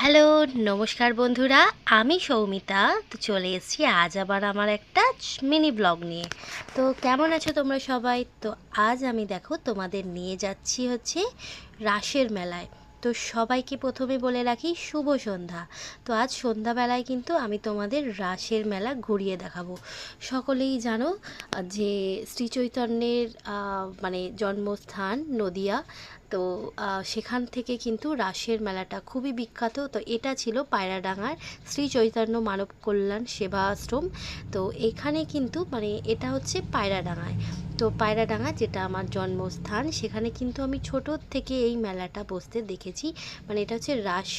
Hello, নমস্কার বন্ধুরা। আমি সৌমিতা। তো চলে এসেছি আজ আবার আমার একটা মিনি ব্লগ নিয়ে। তো কেমন আছো তোমরা সবাই? তো আজ আমি দেখো তোমাদের নিয়ে যাচ্ছি হচ্ছে রাসের মেলায়। তো সবাইকে প্রথমে বলে রাখি শুভ সন্ধ্যা। তো আজ সন্ধ্যাবেলায় কিন্তু আমি তোমাদের রাসের মেলা ঘুরিয়ে দেখাবো। সকলেই জানো যে শ্রী চৈতন্যের মানে জন্মস্থান নদিয়া। তো সেখান থেকে কিন্তু রাসের মেলাটা খুবই বিখ্যাত। তো এটা ছিল পায়রাডাঙ্গার শ্রী চৈতন্য মানব কল্যাণ সেবা আশ্রম। তো এখানে কিন্তু মানে এটা হচ্ছে পায়রাডাঙ্গায়। তো পায়রাডাঙ্গা যেটা আমার জন্মস্থান, সেখানে কিন্তু আমি ছোট থেকে এই মেলাটা বসতে দেখেছি। মানে এটা হচ্ছে রাস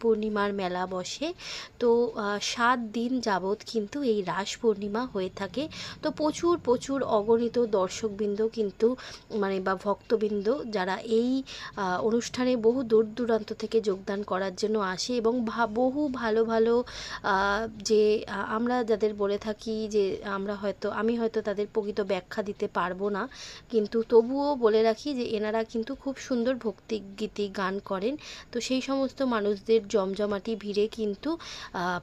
পূর্ণিমার মেলা বসে। তো 7 দিন যাবৎ কিন্তু এই রাস পূর্ণিমা হয়ে থাকে। তো প্রচুর প্রচুর অগণিত দর্শকবৃন্দ কিন্তু মানে বা ভক্তবৃন্দ যারা এই অনুষ্ঠানে বহু দূর দূরান্ত থেকে যোগদান করার জন্য আসে এবং বহু ভালো ভালো যে আমরা যাদের বলে থাকি যে আমি হয়তো তাদের প্রকৃত ব্যাখ্যা দিতে পারবো না, কিন্তু তবুও বলে রাখি যে এনারা কিন্তু খুব সুন্দর ভক্তি গীতি গান করেন। তো সেই সমস্ত মানুষদের জমজমাটি ভিড়ে কিন্তু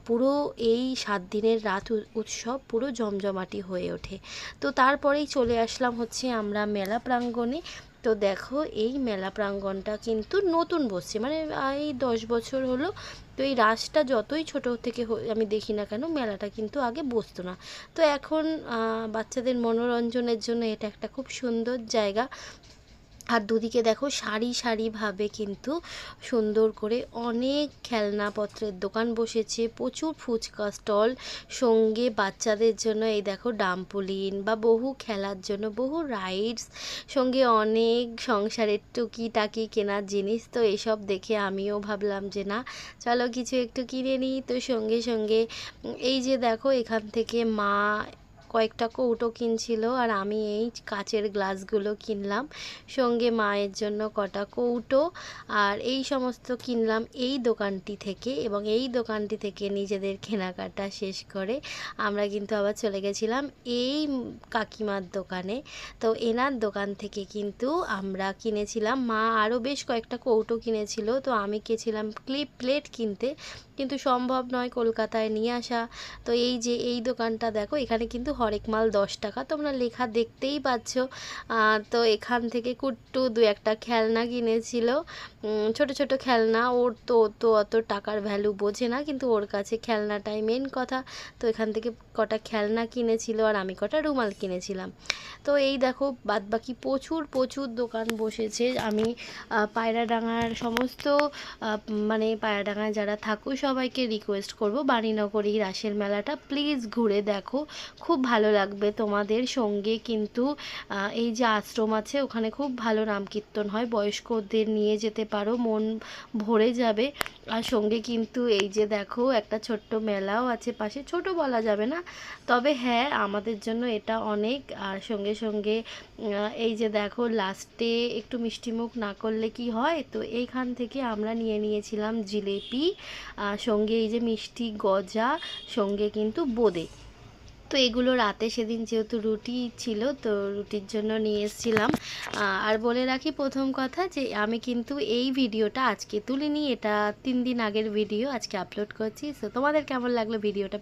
পুরো এই 7 দিনের রাত উৎসব পুরো জমজমাটি হয়ে ওঠে। তো তারপরেই চলে আসলাম হচ্ছে আমরা মেলা প্রাঙ্গণে। তো দেখো এই মেলা প্রাঙ্গণটা কিন্তু নতুন বসছে, মানে এই 10 বছর হলো। তো এই রাসটা যতই ছোট থেকে আমি দেখি না কেন, মেলাটা কিন্তু আগে বসতো না। তো এখন বাচ্চাদের মনোরঞ্জনের জন্য এটা একটা খুব সুন্দর জায়গা। আর দুদিকে দেখো সারি সারিভাবে কিন্তু সুন্দর করে অনেক খেলনাপত্রের দোকান বসেছে, প্রচুর ফুচকা স্টল, সঙ্গে বাচ্চাদের জন্য এই দেখো ডাম্পলিন বা বহু খেলার জন্য বহু রাইডস, সঙ্গে অনেক সংসারের টুকিটাকি কেনার জিনিস। তো এসব দেখে আমিও ভাবলাম যে না, চলো কিছু একটু কিনে নিই। তো সঙ্গে সঙ্গে এই যে দেখো এখান থেকে মা কয়েকটা কৌটো কিনছিল আর আমি এই কাচের গ্লাসগুলো কিনলাম, সঙ্গে মায়ের জন্য কটা কৌটো আর এই সমস্ত কিনলাম এই দোকানটি থেকে। এবং এই দোকানটি থেকে নিজেদের কেনাকাটা শেষ করে আমরা কিন্তু আবার চলে গেছিলাম এই কাকিমার দোকানে। তো এনার দোকান থেকে কিন্তু আমরা কিনেছিলাম, মা আরও বেশ কয়েকটা কৌটো কিনেছিল। তো আমি গেছিলাম ক্লিপ প্লেট কিনতে, কিন্তু সম্ভব নয় কলকাতায় নিয়ে আসা। তো এই যে এই দোকানটা দেখো, এখানে কিন্তু হরেক মাল 10 টাকা, তোমরা লেখা দেখতেই পাচ্ছ। তো এখান থেকে কুট্টু দু একটা খেলনা কিনেছিল, ছোট ছোট খেলনা। ওর তো অত টাকার ভ্যালু বোঝে না, কিন্তু ওর কাছে খেলনাটাই মেন কথা। তো এখান থেকে কটা খেলনা কিনেছিল আর আমি কটা রুমাল কিনেছিলাম। তো এই দেখো বাদবাকি প্রচুর প্রচুর দোকান বসেছে। আমি পায়রাডাঙ্গার সমস্ত মানে পায়রাডাঙ্গায় যারা থাকো সবাইকে রিকোয়েস্ট করব, বাণীনগর এই রাসের মেলাটা প্লিজ ঘুরে দেখো, খুব ভালো লাগবে তোমাদের। সঙ্গে কিন্তু এই যে আশ্রম আছে ওখানে খুব ভালো নাম কীর্তন হয়, বয়স্কদের নিয়ে যেতে পারো, মন ভরে যাবে। আর সঙ্গে কিন্তু এই যে দেখো একটা ছোট্ট মেলাও আছে পাশে, ছোট বলা যাবে না, তবে হ্যাঁ আমাদের জন্য এটা অনেক। আর সঙ্গে সঙ্গে এই যে দেখো লাস্টে একটু মিষ্টিমুখ না করলে কি হয়, তো এইখান থেকে আমরা নিয়ে নিয়েছিলাম জিলেপি, সঙ্গে এই যে মিষ্টি গজা, সঙ্গে কিন্তু বোঁদে। তো এগুলো রাতে সেদিন যেহেতু রুটি ছিল, তো রুটির জন্য নিয়ে এসেছিলাম। আর বলে রাখি প্রথম কথা যে আমি কিন্তু এই ভিডিওটা আজকে তুলিনি, এটা 3 দিন আগের ভিডিও আজকে আপলোড করছি। সো তোমাদের কেমন লাগলো ভিডিওটা?